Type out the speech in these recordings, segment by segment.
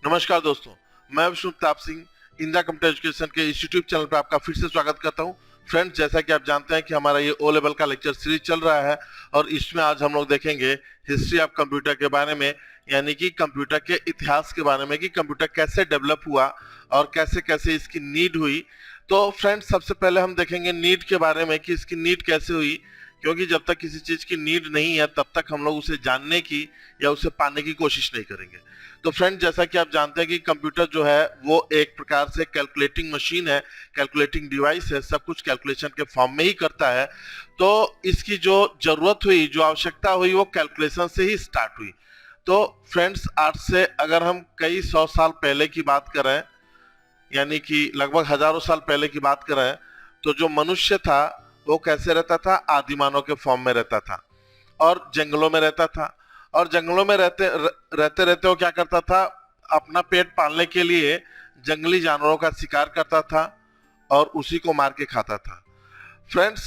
नमस्कार दोस्तों, मैं विष्णु प्रताप सिंह इंदिरा कंप्यूटर एजुकेशन के इस यूट्यूब चैनल पर आपका फिर से स्वागत करता हूं। फ्रेंड्स, जैसा कि आप जानते हैं कि हमारा ये ओ लेवल का लेक्चर सीरीज चल रहा है और इसमें आज हम लोग देखेंगे हिस्ट्री ऑफ कंप्यूटर के बारे में, यानी कि कंप्यूटर के इतिहास के बारे में कि कंप्यूटर कैसे डेवलप हुआ और कैसे कैसे इसकी नीड हुई। तो फ्रेंड्स, सबसे पहले हम देखेंगे नीड के बारे में कि इसकी नीड कैसे हुई, क्योंकि जब तक किसी चीज की नीड नहीं है तब तक हम लोग उसे जानने की या उसे पाने की कोशिश नहीं करेंगे। तो फ्रेंड, जैसा कि आप जानते हैं कि कंप्यूटर जो है वो एक प्रकार से कैलकुलेटिंग मशीन है, कैलकुलेटिंग डिवाइस है, सब कुछ कैलकुलेशन के फॉर्म में ही करता है। तो इसकी जो जरूरत हुई, जो आवश्यकता हुई, वो कैलकुलेशन से ही स्टार्ट हुई। तो फ्रेंड्स, आज से अगर हम कई 100 साल पहले की बात करें, यानी कि लगभग हजारों साल पहले की बात करें, तो जो मनुष्य था वो कैसे रहता था? आदिमानव के फॉर्म में रहता था और जंगलों में रहता था। और जंगलों में रहते रहते वो क्या करता था? अपना पेट पालने के लिए जंगली जानवरों का शिकार करता था और उसी को मार के खाता था। फ्रेंड्स,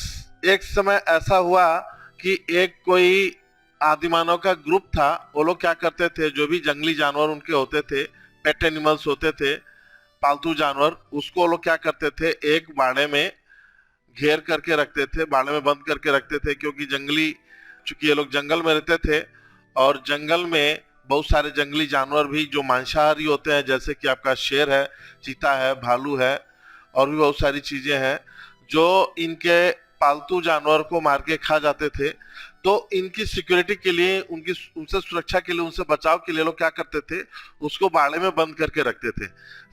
एक समय ऐसा हुआ कि एक कोई आदिमानव का ग्रुप था। वो लोग क्या करते थे, जो भी जंगली जानवर उनके होते थे, पेट एनिमल्स होते थे, पालतू जानवर, उसको वो लोग क्या करते थे, एक बाड़े में घेर करके रखते थे, बाड़े में बंद करके रखते थे। क्योंकि चूंकि ये लोग जंगल में रहते थे और जंगल में बहुत सारे जंगली जानवर भी जो मांसाहारी होते हैं, जैसे कि आपका शेर है, चीता है, भालू है और भी बहुत सारी चीजें हैं जो इनके पालतू जानवर को मार के खा जाते थे। तो इनकी सिक्योरिटी के लिए, उनसे सुरक्षा के लिए, उनसे बचाव के लिए लोग क्या करते थे, उसको बाड़े में बंद करके रखते थे।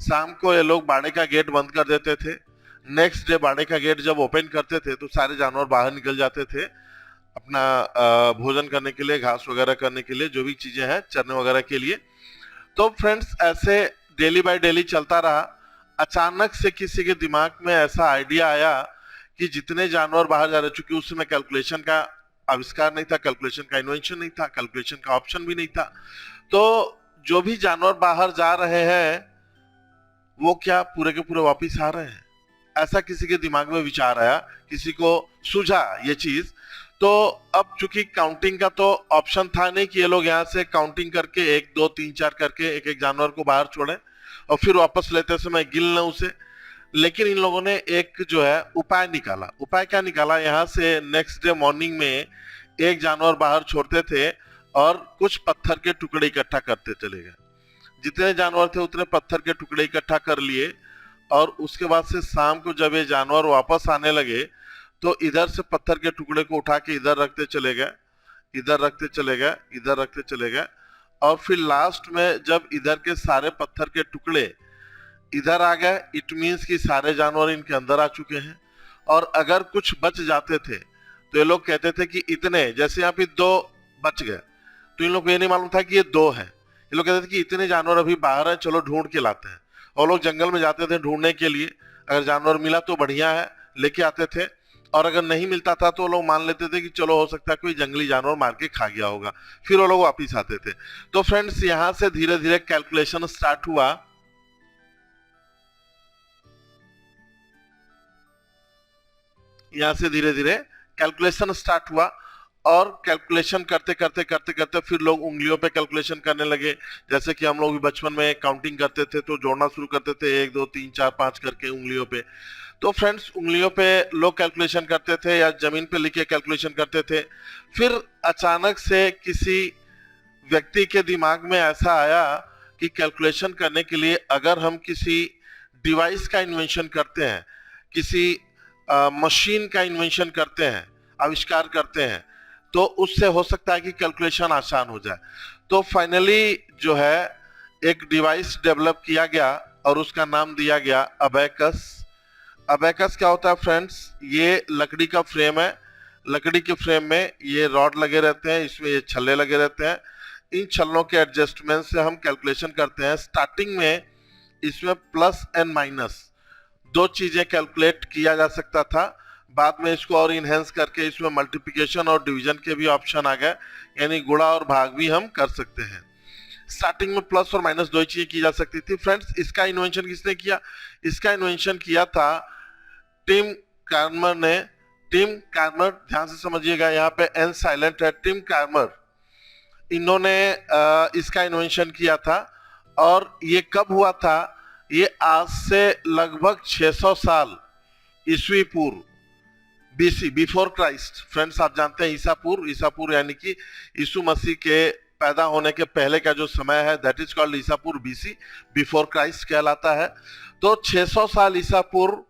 शाम को ये लोग बाड़े का गेट बंद कर देते थे। नेक्स्ट डे बाड़े का गेट जब ओपन करते थे तो सारे जानवर बाहर निकल जाते थे अपना भोजन करने के लिए, घास वगैरह करने के लिए, जो भी चीजें हैं चरने वगैरह के लिए। तो फ्रेंड्स, ऐसे डेली बाय डेली चलता रहा। अचानक से किसी के दिमाग में ऐसा आइडिया आया कि जितने जानवर बाहर जा रहे, चूंकि उस समय कैलकुलेशन का आविष्कार नहीं था, कैलकुलेशन का इन्वेंशन नहीं था, कैलकुलेशन का ऑप्शन भी नहीं था, तो जो भी जानवर बाहर जा रहे हैं वो क्या पूरे के पूरे वापिस आ रहे हैं? ऐसा किसी के दिमाग में विचार आया, किसी को सूझा ये चीज। तो अब चूंकि काउंटिंग का तो ऑप्शन था नहीं कि ये लोग यहाँ से काउंटिंग करके 1 2 3 4 करके एक एक जानवर को बाहर छोड़े और फिर वापस लेते समय गिन लें उसे। लेकिन इन लोगों ने एक जो है उपाय निकाला। उपाय क्या निकाला? यहाँ से नेक्स्ट डे मॉर्निंग में एक जानवर बाहर छोड़ते थे और कुछ पत्थर के टुकड़े इकट्ठा करते चले गए। जितने जानवर थे उतने पत्थर के टुकड़े इकट्ठा कर लिए और उसके बाद से शाम को जब ये जानवर वापस आने लगे तो इधर से पत्थर के टुकड़े को उठा के इधर रखते चले गए, इधर रखते चले गए, इधर रखते चले गए और फिर लास्ट में जब इधर के सारे पत्थर के टुकड़े इधर आ गए, इट मीन्स कि सारे जानवर इनके अंदर आ चुके हैं। और अगर कुछ बच जाते थे तो ये लोग कहते थे कि इतने, जैसे यहाँ पे 2 बच गए तो इन लोग को ये नहीं मालूम था कि ये 2 है। ये लोग कहते थे कि इतने जानवर अभी बाहर हैं, चलो ढूंढ के लाते हैं। और लोग जंगल में जाते थे ढूंढने के लिए। अगर जानवर मिला तो बढ़िया है, लेके आते थे, और अगर नहीं मिलता था तो लोग मान लेते थे कि चलो हो सकता है कोई जंगली जानवर मार के खा गया होगा, फिर वो लोग वापिस आते थे। तो फ्रेंड्स, यहाँ से धीरे धीरे कैलकुलेशन स्टार्ट हुआ। यहाँ से धीरे धीरे कैलकुलेशन स्टार्ट हुआ और कैलकुलेशन करते करते करते करते फिर लोग उंगलियों पे कैलकुलेशन करने लगे। जैसे कि हम लोग भी बचपन में काउंटिंग करते थे तो जोड़ना शुरू करते थे 1 2 3 4 5 करके उंगलियों पे। तो फ्रेंड्स, उंगलियों पे लोग कैलकुलेशन करते थे या जमीन पे लिख के कैलकुलेशन करते थे। फिर अचानक से किसी व्यक्ति के दिमाग में ऐसा आया कि कैलकुलेशन करने के लिए अगर हम किसी डिवाइस का इन्वेंशन करते हैं, किसी मशीन का इन्वेंशन करते हैं, आविष्कार करते हैं, तो उससे हो सकता है कि कैलकुलेशन आसान हो जाए। तो फाइनली जो है एक डिवाइस डेवलप किया गया और उसका नाम दिया गया अबेकस। अबेकस क्या होता है फ्रेंड्स? ये लकड़ी का फ्रेम है। लकड़ी के फ्रेम में ये रॉड लगे रहते हैं, इसमें ये छल्ले लगे रहते हैं। इन छल्लों के एडजस्टमेंट से हम कैलकुलेशन करते हैं। स्टार्टिंग में इसमें प्लस एंड माइनस 2 चीजें कैलकुलेट किया जा सकता था। बाद में इसको और इनहेंस करके इसमें मल्टीप्लिकेशन और डिवीजन के भी ऑप्शन आ गए, यानी गुणा और भाग भी हम कर सकते हैं। स्टार्टिंग में प्लस और माइनस 2 चीजें की जा सकती थी। फ्रेंड्स, इसका इन्वेंशन किसने किया? इसका इन्वेंशन किया था टिम कार्मर ने। टिम कार्मर, ध्यान से समझिएगा, यहाँ पे एन साइलेंट है। टिम कार्मर, इन्होंने इसका इन्वेंशन किया था और ये कब हुआ था? ये आज से लगभग 600 साल ईसवी पूर्व, बीसी, बिफोर क्राइस्ट। फ्रेंड्स, आप जानते हैं ईसा पूर्व यानी कि यीशु मसीह के पैदा होने के पहले का जो समय है, दैट इज कॉल्ड ईसा पूर्व, बीसी, बिफोर क्राइस्ट कहलाता है। तो 600 साल ईसा पूर्व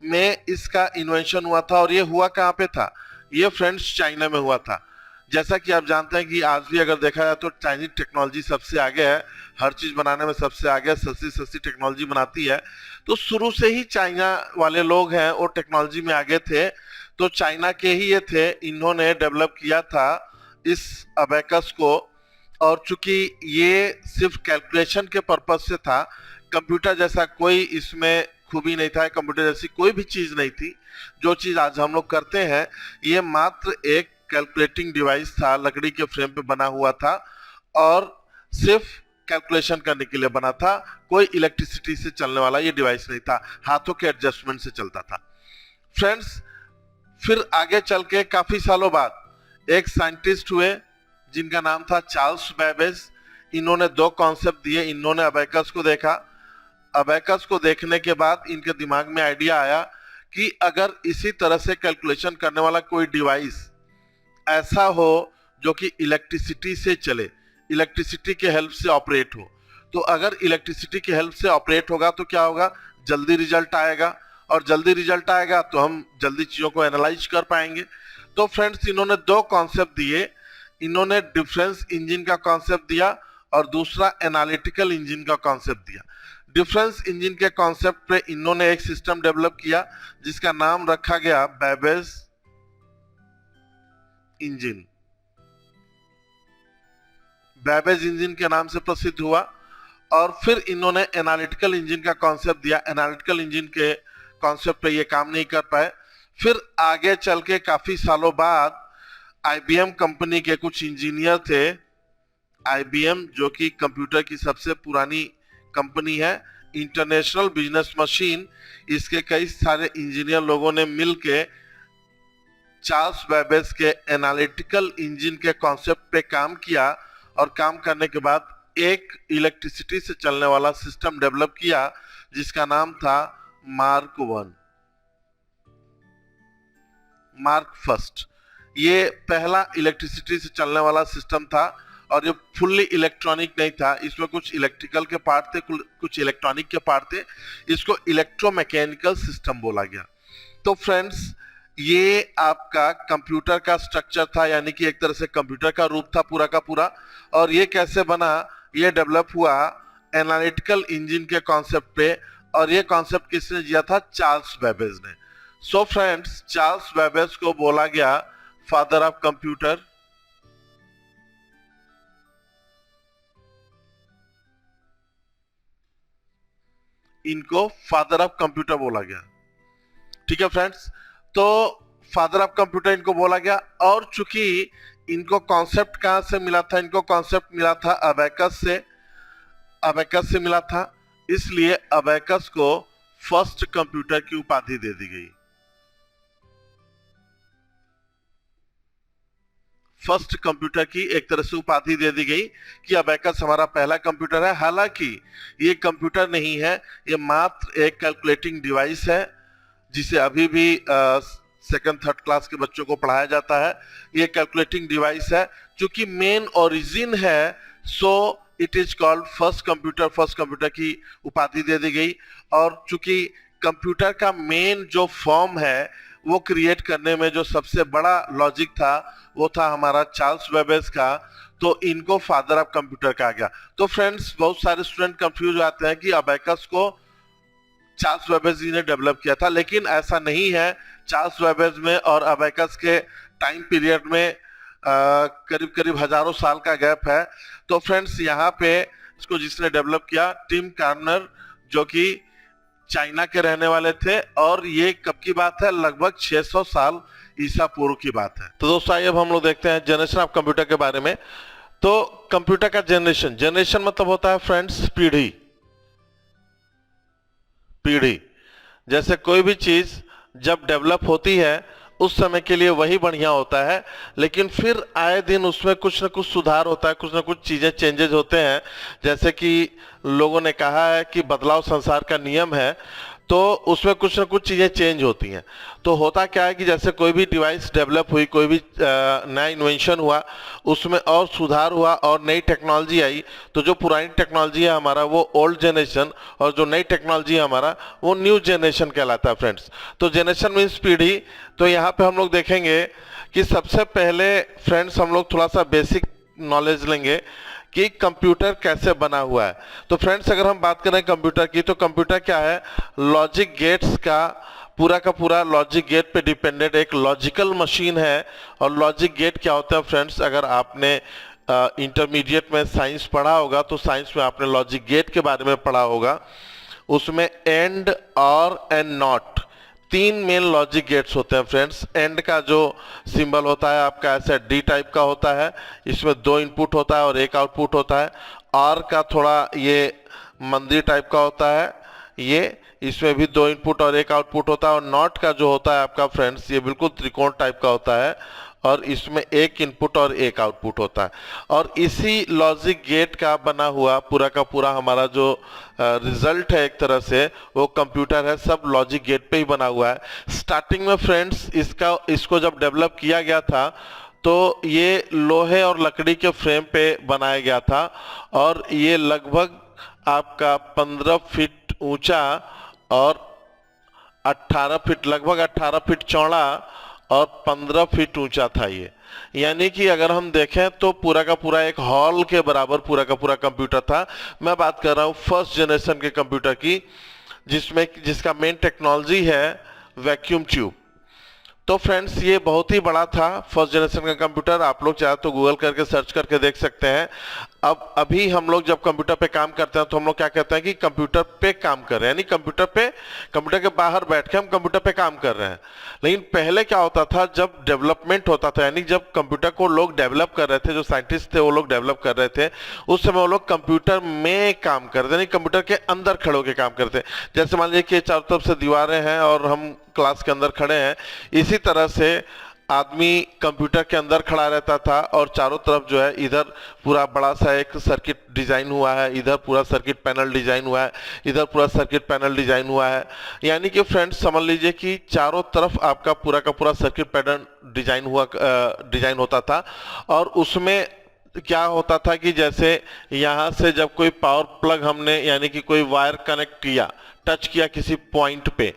में इसका इन्वेंशन हुआ था। और ये हुआ कहाँ पे था? ये फ्रेंड्स चाइना में हुआ था। जैसा कि आप जानते हैं कि आज भी अगर देखा जाए तो चाइनीज टेक्नोलॉजी सबसे आगे है, हर चीज बनाने में सबसे आगे, सस्ती सस्ती टेक्नोलॉजी बनाती है। तो शुरू से ही चाइना वाले लोग हैं वो टेक्नोलॉजी में आगे थे। तो चाइना के ही ये थे, इन्होंने डेवलप किया था इस अबेकस को। और चूंकि ये सिर्फ कैलकुलेशन के पर्पज से था, कंप्यूटर जैसा कोई इसमें खूबी नहीं था, कंप्यूटर जैसी कोई भी चीज नहीं थी जो चीज आज हम लोग करते हैं। ये मात्र एक कैलकुलेटिंग डिवाइस था, लकड़ी के फ्रेम पे बना हुआ था और सिर्फ कैलकुलेशन करने के लिए बना था। कोई इलेक्ट्रिसिटी से चलने वाला ये डिवाइस नहीं था, हाथों के एडजस्टमेंट से चलता था। फ्रेंड्स, फिर आगे चल के काफी सालों बाद एक साइंटिस्ट हुए जिनका नाम था चार्ल्स बेबेज। इन्होंने दो कॉन्सेप्ट दिए। इन्होंने अबेकस को देखा। अबेकस को देखने के बाद इनके दिमाग में आइडिया आया कि अगर इसी तरह से कैलकुलेशन करने वाला कोई डिवाइस ऐसा हो जो कि इलेक्ट्रिसिटी से चले, इलेक्ट्रिसिटी के हेल्प से ऑपरेट हो, तो अगर इलेक्ट्रिसिटी के हेल्प से ऑपरेट होगा तो क्या होगा? जल्दी रिजल्ट आएगा, और जल्दी रिजल्ट आएगा तो हम जल्दी चीजों को एनालाइज कर पाएंगे। तो फ्रेंड्स, इन्होंने दो कॉन्सेप्ट दिए। इन्होंने डिफरेंस इंजन का कॉन्सेप्ट दिया और दूसरा एनालिटिकल इंजन का कॉन्सेप्ट दिया। डिफरेंस इंजन के कॉन्सेप्ट पे इन्होंने एक सिस्टम डेवलप किया जिसका नाम रखा गया बेबेज इंजन। बेबेज इंजन के नाम से प्रसिद्ध हुआ। और फिर इन्होंने एनालिटिकल इंजन का कॉन्सेप्ट दिया। एनालिटिकल इंजन के कॉन्सेप्ट पे ये काम नहीं कर पाए। फिर आगे चल के काफी सालों बाद IBM कंपनी के कुछ इंजीनियर थे। IBM जो कि कंप्यूटर की सबसे पुरानी कंपनी है, इंटरनेशनल बिजनेस मशीन, इसके कई सारे इंजीनियर लोगों ने मिलके चार्ल्स बेबेज के एनालिटिकल इंजन के कॉन्सेप्ट पे काम किया। और काम करने के बाद एक इलेक्ट्रिसिटी से चलने वाला सिस्टम डेवलप किया जिसका नाम था मार्क 1, मार्क फर्स्ट। ये पहला इलेक्ट्रिसिटी से चलने वाला सिस्टम था और ये फुल्ली इलेक्ट्रॉनिक नहीं था। इसमें कुछ इलेक्ट्रिकल के पार्ट थे, कुछ इलेक्ट्रॉनिक के पार्ट थे। इसको इलेक्ट्रोमैकेनिकल सिस्टम बोला गया। तो फ्रेंड्स, ये आपका कंप्यूटर का स्ट्रक्चर था, यानी कि एक तरह से कंप्यूटर का रूप था पूरा का पूरा। और ये कैसे बना? ये डेवलप हुआ एनालिटिकल इंजन के कॉन्सेप्ट पे। और ये कॉन्सेप्ट किसने दिया था? चार्ल्स बेबेज ने। सो फ्रेंड्स, चार्ल्स बेबेज को बोला गया फादर ऑफ कंप्यूटर। इनको फादर ऑफ कंप्यूटर बोला गया। ठीक है फ्रेंड्स, तो फादर ऑफ कंप्यूटर इनको बोला गया। और चूंकि इनको कॉन्सेप्ट कहां से मिला था? इनको कॉन्सेप्ट मिला था अबेकस से। अबेकस से मिला था, इसलिए अबेकस को फर्स्ट कंप्यूटर की उपाधि दे दी गई। फर्स्ट कंप्यूटर की एक तरह से उपाधि दे दी गई कि अबेकस हमारा पहला कंप्यूटर है। हालांकि ये कंप्यूटर नहीं है, ये मात्र एक कैलकुलेटिंग डिवाइस है जिसे अभी भी सेकंड थर्ड क्लास के बच्चों को पढ़ाया जाता है। ये कैलकुलेटिंग डिवाइस है। चूंकि मेन ओरिजिन है, so it is called first computer. First computer की उपाधि दे दी गई। और चूंकि कंप्यूटर का मेन जो फॉर्म है वो क्रिएट करने में जो सबसे बड़ा लॉजिक था वो था हमारा चार्ल्स बेबेज का, तो इनको फादर ऑफ कंप्यूटर कहा गया। तो फ्रेंड्स, बहुत सारे स्टूडेंट कंफ्यूज आते हैं कि अबेकस को चार्ल्स बेबेज जी ने डेवलप किया था, लेकिन ऐसा नहीं है। चार्ल्स बेबेज में और अबेकस के टाइम पीरियड में करीब करीब हजारों साल का गैप है। तो फ्रेंड्स, यहाँ पे इसको जिसने डेवलप किया, टिम कार्नर, जो कि चाइना के रहने वाले थे। और ये कब की बात है? लगभग 600 साल ईसा पूर्व की बात है। तो दोस्तों, आइए अब हम लोग देखते हैं जनरेशन ऑफ कंप्यूटर के बारे में। तो कंप्यूटर का जनरेशन, जनरेशन मतलब होता है फ्रेंड्स पीढ़ी। पीढ़ी, जैसे कोई भी चीज जब डेवलप होती है उस समय के लिए वही बढ़िया होता है, लेकिन फिर आए दिन उसमें कुछ ना कुछ सुधार होता है, कुछ ना कुछ चीज़ें चेंजेस होते हैं। जैसे कि लोगों ने कहा है कि बदलाव संसार का नियम है, तो उसमें कुछ ना कुछ चीज़ें चेंज होती हैं। तो होता क्या है कि जैसे कोई भी डिवाइस डेवलप हुई, कोई भी नया इन्वेंशन हुआ, उसमें और सुधार हुआ और नई टेक्नोलॉजी आई, तो जो पुरानी टेक्नोलॉजी है हमारा वो ओल्ड जनरेशन, और जो नई टेक्नोलॉजी है हमारा वो न्यू जनरेशन कहलाता है फ्रेंड्स। तो जनरेशन मीन्स पीढ़ी। तो यहाँ पे हम लोग देखेंगे कि सबसे पहले फ्रेंड्स हम लोग थोड़ा सा बेसिक नॉलेज लेंगे कि कंप्यूटर कैसे बना हुआ है। तो फ्रेंड्स अगर हम बात करें कंप्यूटर की, तो कंप्यूटर क्या है, लॉजिक गेट्स का पूरा लॉजिक गेट पे डिपेंडेंट एक लॉजिकल मशीन है। और लॉजिक गेट क्या होता है फ्रेंड्स, अगर आपने इंटरमीडिएट में साइंस पढ़ा होगा तो साइंस में आपने लॉजिक गेट के बारे में पढ़ा होगा। उसमें एंड, और एंड नॉट, तीन मेन लॉजिक गेट्स होते हैं फ्रेंड्स। एंड का जो सिंबल होता है आपका ऐसा डी टाइप का होता है, इसमें दो इनपुट होता है और एक आउटपुट होता है। आर का थोड़ा ये मंदिर टाइप का होता है, ये इसमें भी दो इनपुट और एक आउटपुट होता है। और नॉट का जो होता है आपका फ्रेंड्स, ये बिल्कुल त्रिकोण टाइप का होता है और इसमें एक इनपुट और एक आउटपुट होता है। और इसी लॉजिक गेट का बना हुआ पूरा का पूरा हमारा जो रिजल्ट है एक तरह से वो कंप्यूटर है, सब लॉजिक गेट पे ही बना हुआ है। स्टार्टिंग में फ्रेंड्स इसको जब डेवलप किया गया था तो ये लोहे और लकड़ी के फ्रेम पे बनाया गया था, और ये लगभग आपका 15 फीट ऊंचा और 18 फीट, लगभग 18 फीट चौड़ा और 15 फीट ऊंचा था ये। यानी कि अगर हम देखें तो पूरा का पूरा एक हॉल के बराबर पूरा का पूरा कंप्यूटर था। मैं बात कर रहा हूँ फर्स्ट जनरेशन के कंप्यूटर की, जिसका मेन टेक्नोलॉजी है वैक्यूम ट्यूब। तो फ्रेंड्स ये बहुत ही बड़ा था फर्स्ट जनरेशन का कंप्यूटर। आप लोग चाहे तो गूगल करके सर्च करके देख सकते हैं। अब अभी हम लोग जब कंप्यूटर पे काम करते हैं तो हम लोग क्या कहते हैं कि कंप्यूटर पे काम कर रहे हैं, यानी कंप्यूटर के बाहर बैठ के हम कंप्यूटर पे काम कर रहे हैं। लेकिन पहले क्या होता था, जब डेवलपमेंट होता था, यानी जब कंप्यूटर को लोग डेवलप कर रहे थे, जो साइंटिस्ट थे वो लोग डेवलप कर रहे थे, उस समय वो लोग कंप्यूटर में काम करते, यानी कंप्यूटर के अंदर खड़े होकर काम करते। जैसे मान लीजिए कि चारों तरफ से दीवारें हैं और हम क्लास के अंदर खड़े हैं, इसी तरह से आदमी कंप्यूटर के अंदर खड़ा रहता था और चारों तरफ जो है, इधर पूरा बड़ा सा एक सर्किट डिजाइन हुआ है, इधर पूरा सर्किट पैनल डिजाइन हुआ है, इधर पूरा सर्किट पैनल डिजाइन हुआ है। यानी कि फ्रेंड्स समझ लीजिए कि चारों तरफ आपका पूरा का पूरा सर्किट पैनल डिजाइन होता था। और उसमें क्या होता था कि जैसे यहाँ से जब कोई पावर प्लग हमने, यानी कि कोई वायर कनेक्ट किया, टच किया किसी पॉइंट पे,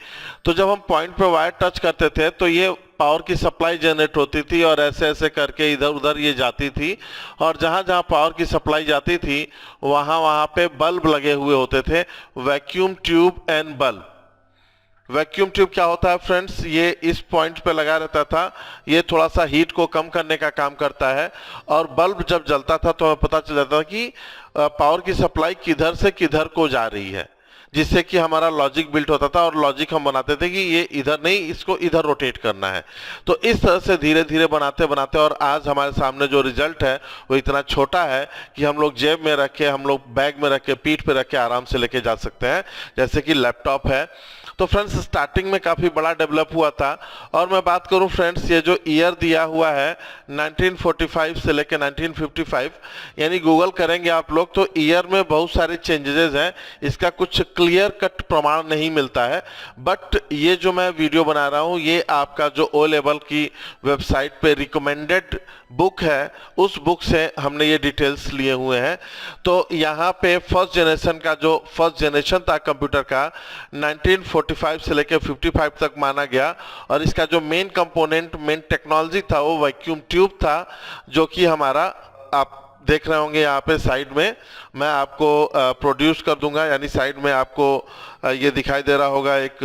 तो जब हम पॉइंट पे वायर टच करते थे तो ये पावर की सप्लाई जनरेट होती थी और ऐसे ऐसे करके इधर उधर ये जाती थी। और जहाँ जहाँ पावर की सप्लाई जाती थी वहाँ वहाँ पे बल्ब लगे हुए होते थे, vacuum tube and bulb. Vacuum tube क्या होता है फ्रेंड्स, ये इस पॉइंट पे लगा रहता था, ये थोड़ा सा हीट को कम करने का काम करता है। और बल्ब जब जलता था तो हमें पता चल जाता था कि पावर की सप्लाई किधर से किधर को जा रही है, जिससे कि हमारा लॉजिक बिल्ट होता था और लॉजिक हम बनाते थे कि ये इधर नहीं, इसको इधर रोटेट करना है। तो इस तरह से धीरे धीरे बनाते बनाते और आज हमारे सामने जो रिजल्ट है वो इतना छोटा है कि हम लोग जेब में रख के, हम लोग बैग में रख के, पीठ पे रख के आराम से लेके जा सकते हैं, जैसे कि लैपटॉप है। तो फ्रेंड्स स्टार्टिंग में काफ़ी बड़ा डेवलप हुआ था। और मैं बात करूं फ्रेंड्स, ये जो ईयर दिया हुआ है 1945 से लेकर 1955, यानी गूगल करेंगे आप लोग तो ईयर में बहुत सारे चेंजेस हैं, इसका कुछ क्लियर कट प्रमाण नहीं मिलता है। बट ये जो मैं वीडियो बना रहा हूँ ये आपका जो ओ लेवल की वेबसाइट पे रिकमेंडेड बुक है, उस बुक से हमने ये डिटेल्स लिए हुए हैं। तो यहाँ पे फर्स्ट जनरेशन था कंप्यूटर का 1945 से लेकर 55 तक माना गया। और इसका जो मेन कंपोनेंट, मेन टेक्नोलॉजी था वो वैक्यूम ट्यूब था, जो कि हमारा आप देख रहे होंगे यहाँ पे साइड में, मैं आपको प्रोड्यूस कर दूंगा, यानी साइड में आपको ये दिखाई दे रहा होगा एक,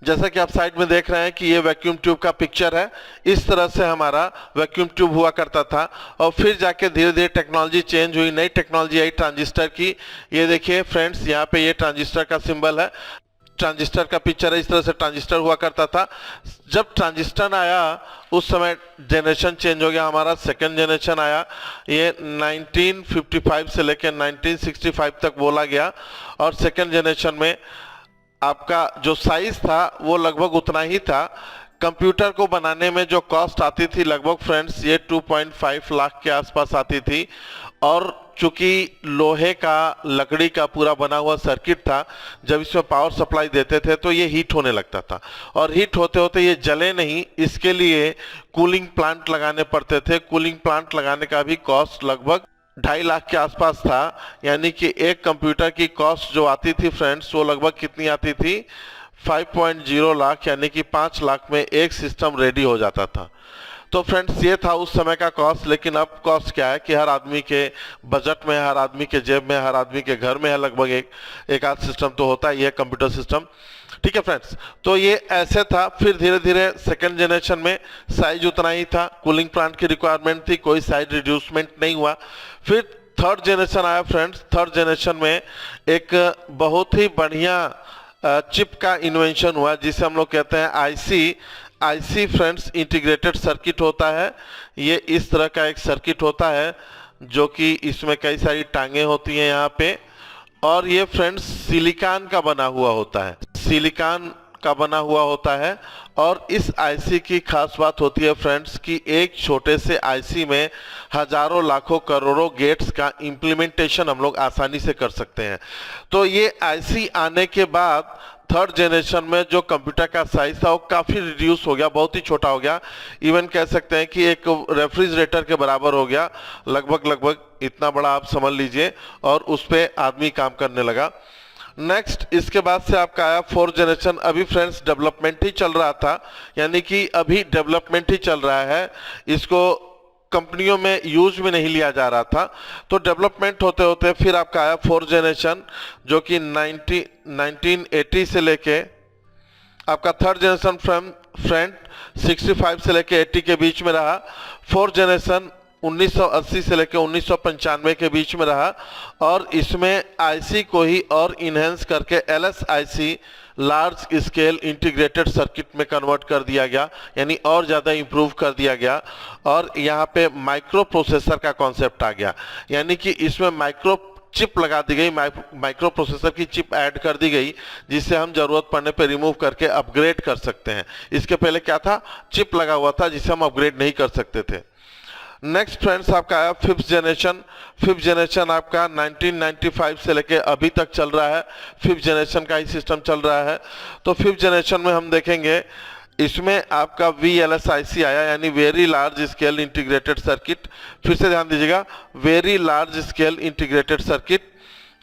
जैसा कि आप साइड में देख रहे हैं कि ये वैक्यूम ट्यूब का पिक्चर है। इस तरह से हमारा वैक्यूम ट्यूब हुआ करता था। और फिर जाके धीरे धीरे टेक्नोलॉजी चेंज हुई, नई टेक्नोलॉजी आई ट्रांजिस्टर की। ये देखिए फ्रेंड्स, यहाँ पे ये ट्रांजिस्टर का सिंबल है, ट्रांजिस्टर का पिक्चर है, इस तरह से ट्रांजिस्टर हुआ करता था। जब ट्रांजिस्टर आया उस समय जनरेशन चेंज हो गया, हमारा सेकंड जनरेशन आया, ये 1955 से लेकर 1965 तक बोला गया। और सेकंड जनरेशन में आपका जो साइज था वो लगभग उतना ही था। कंप्यूटर को बनाने में जो कॉस्ट आती थी लगभग फ्रेंड्स ये 2.5 लाख के आसपास आती थी। और चूंकि लोहे का लकड़ी का पूरा बना हुआ सर्किट था, जब इसमें पावर सप्लाई देते थे तो ये हीट होने लगता था, और हीट होते होते ये जले नहीं, इसके लिए कूलिंग प्लांट लगाने पड़ते थे। कूलिंग प्लांट लगाने का भी कॉस्ट लगभग 2.5 लाख के आसपास था। यानी कि एक कंप्यूटर की कॉस्ट जो आती थी फ्रेंड्स वो लगभग कितनी आती थी, 5.0 लाख, यानी कि 5 लाख में एक सिस्टम रेडी हो जाता था। तो फ्रेंड्स ये था उस समय का कॉस्ट। लेकिन अब कॉस्ट क्या है कि हर आदमी के बजट में, हर आदमी के जेब में, हर आदमी के घर में है लगभग एक आध सिस्टम तो होता ही है कंप्यूटर सिस्टम। ठीक है फ्रेंड्स, तो ये ऐसे था। फिर धीरे धीरे सेकेंड जनरेशन में साइज उतना ही था, कूलिंग प्लांट की रिक्वायरमेंट थी, कोई साइज रिड्यूसमेंट नहीं हुआ। फिर थर्ड जनरेशन आया फ्रेंड्स। थर्ड जनरेशन में एक बहुत ही बढ़िया चिप का इन्वेंशन हुआ जिसे हम लोग कहते हैं आईसी फ्रेंड्स इंटीग्रेटेड सर्किट होता है। ये इस तरह का एक सर्किट होता है जो कि इसमें कई सारी टांगे होती हैं यहाँ पे, और ये फ्रेंड्स सिलिकॉन का बना हुआ होता है, सिलिकॉन का बना हुआ होता है। और इस आईसी की खास बात होती है फ्रेंड्स कि एक छोटे से आईसी में हजारों लाखों करोड़ों गेट्स का इम्प्लीमेंटेशन हम लोग आसानी से कर सकते हैं। तो ये आईसी आने के बाद थर्ड जनरेशन में जो कंप्यूटर का साइज था वो काफ़ी रिड्यूस हो गया, बहुत ही छोटा हो गया। इवन कह सकते हैं कि एक रेफ्रिजरेटर के बराबर हो गया, लगभग इतना बड़ा आप समझ लीजिए, और उस पर आदमी काम करने लगा। नेक्स्ट इसके बाद से आपका आया फोर्थ जनरेशन। अभी फ्रेंड्स डेवलपमेंट ही चल रहा था, यानी कि अभी डेवलपमेंट ही चल रहा है, इसको कंपनियों में यूज में नहीं लिया जा रहा था। तो डेवलपमेंट होते होते फिर आपका आया फोर्थ जनरेशन जो कि 1980 से लेके आपका थर्ड जनरेशन फ्रेंड 65 से लेके 80 के बीच में रहा। फोर्थ जनरेशन 1980 से लेकर 1995 के बीच में रहा, और इसमें आईसी को ही और इन्हेंस करके LSIC large scale integrated circuit में कन्वर्ट कर दिया गया, यानी और ज़्यादा इम्प्रूव कर दिया गया। और यहाँ पे माइक्रो प्रोसेसर का कॉन्सेप्ट आ गया, यानी कि इसमें माइक्रो चिप लगा दी गई, माइक्रो प्रोसेसर की चिप ऐड कर दी गई, जिससे हम जरूरत पड़ने पे रिमूव करके अपग्रेड कर सकते हैं। इसके पहले क्या था, चिप लगा हुआ था जिसे हम अपग्रेड नहीं कर सकते थे। नेक्स्ट फ्रेंड्स आपका आया फिफ्थ जनरेशन। फिफ्थ जनरेशन आपका 1995 से लेके अभी तक चल रहा है, फिफ्थ जनरेशन का ही सिस्टम चल रहा है। तो फिफ्थ जनरेशन में हम देखेंगे इसमें आपका VLSIC आया, यानी very large scale integrated circuit. फिर से ध्यान दीजिएगा, very large scale integrated circuit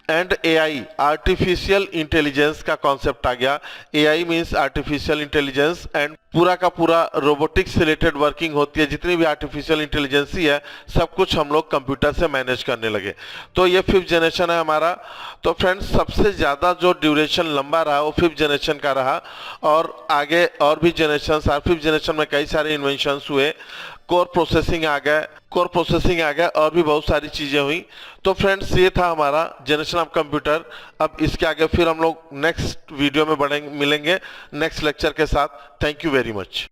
and AI artificial intelligence का कॉन्सेप्ट आ गया। AI means artificial intelligence, and पूरा का पूरा रोबोटिक्स से रिलेटेड वर्किंग होती है। जितनी भी आर्टिफिशियल इंटेलिजेंसी है सब कुछ हम लोग कंप्यूटर से मैनेज करने लगे। तो ये फिफ्थ जनरेशन है हमारा। तो फ्रेंड्स सबसे ज़्यादा जो ड्यूरेशन लंबा रहा वो फिफ्थ जनरेशन का रहा, और आगे और भी जनरेशन, फिफ्थ जनरेशन में कई सारे इन्वेंशंस हुए, कोर प्रोसेसिंग आ गया और भी बहुत सारी चीज़ें हुई। तो फ्रेंड्स ये था हमारा जनरेशन ऑफ कंप्यूटर। अब इसके आगे फिर हम लोग नेक्स्ट वीडियो में मिलेंगे नेक्स्ट लेक्चर के साथ। Thank you very much.